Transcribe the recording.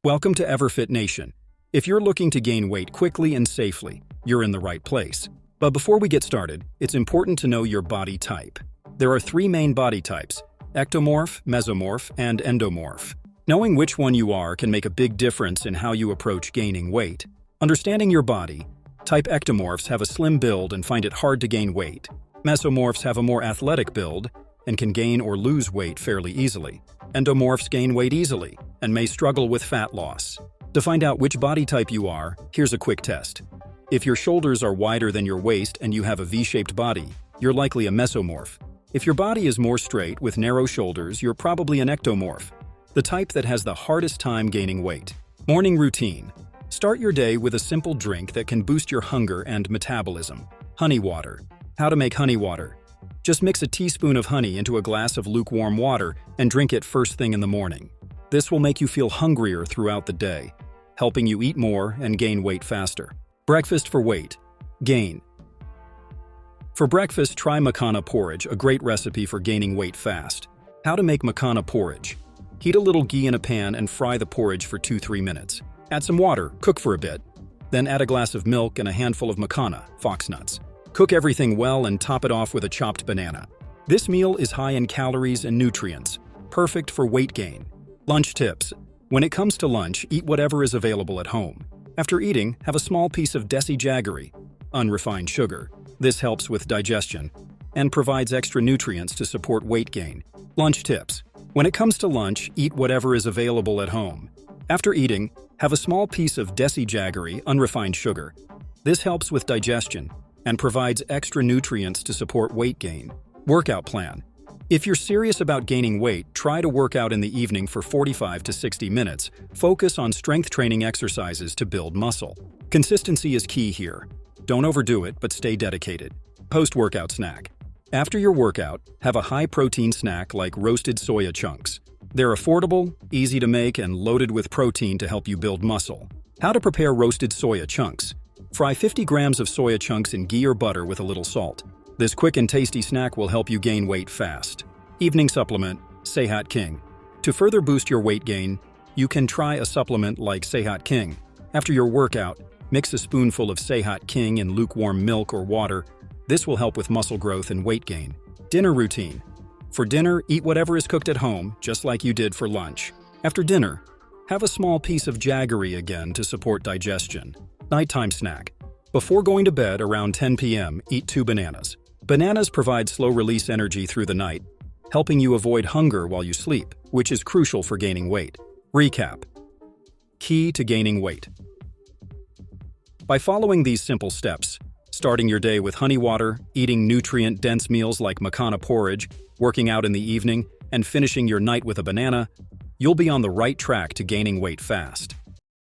Welcome to EverFit Nation. If you're looking to gain weight quickly and safely, you're in the right place. But before we get started, it's important to know your body type. There are three main body types: ectomorph, mesomorph, and endomorph. Knowing which one you are can make a big difference in how you approach gaining weight. Understanding your body, type ectomorphs have a slim build and find it hard to gain weight. Mesomorphs have a more athletic build and can gain or lose weight fairly easily. Endomorphs gain weight easily and may struggle with fat loss. To find out which body type you are, here's a quick test. If your shoulders are wider than your waist and you have a V-shaped body, you're likely a mesomorph. If your body is more straight with narrow shoulders, you're probably an ectomorph, the type that has the hardest time gaining weight. Morning routine. Start your day with a simple drink that can boost your hunger and metabolism. Honey water. How to make honey water. Just mix a teaspoon of honey into a glass of lukewarm water and drink it first thing in the morning. This will make you feel hungrier throughout the day, helping you eat more and gain weight faster. Breakfast for weight gain. For breakfast, try Makhana porridge, a great recipe for gaining weight fast. How to make Makhana porridge. Heat a little ghee in a pan and fry the porridge for 2-3 minutes. Add some water, cook for a bit. Then add a glass of milk and a handful of Makhana, foxnuts. Cook everything well and top it off with a chopped banana. This meal is high in calories and nutrients, perfect for weight gain. Lunch tips. When it comes to lunch, eat whatever is available at home. After eating, have a small piece of desi jaggery, unrefined sugar. This helps with digestion and provides extra nutrients to support weight gain. Lunch tips. When it comes to lunch, eat whatever is available at home. After eating, have a small piece of desi jaggery, unrefined sugar. This helps with digestion and provides extra nutrients to support weight gain. Workout plan. If you're serious about gaining weight, try to work out in the evening for 45 to 60 minutes. Focus on strength training exercises to build muscle. Consistency is key here. Don't overdo it, but stay dedicated. Post-workout snack. After your workout, have a high-protein snack like roasted soya chunks. They're affordable, easy to make, and loaded with protein to help you build muscle. How to prepare roasted soya chunks. Fry 50 grams of soya chunks in ghee or butter with a little salt. This quick and tasty snack will help you gain weight fast. Evening supplement, Sehat King. To further boost your weight gain, you can try a supplement like Sehat King. After your workout, mix a spoonful of Sehat King in lukewarm milk or water. This will help with muscle growth and weight gain. Dinner routine. For dinner, eat whatever is cooked at home, just like you did for lunch. After dinner, have a small piece of jaggery again to support digestion. Nighttime snack. Before going to bed around 10 p.m., eat 2 bananas. Bananas provide slow-release energy through the night, helping you avoid hunger while you sleep, which is crucial for gaining weight. Recap. Key to gaining weight. By following these simple steps, starting your day with honey water, eating nutrient-dense meals like Makhana porridge, working out in the evening, and finishing your night with a banana, you'll be on the right track to gaining weight fast.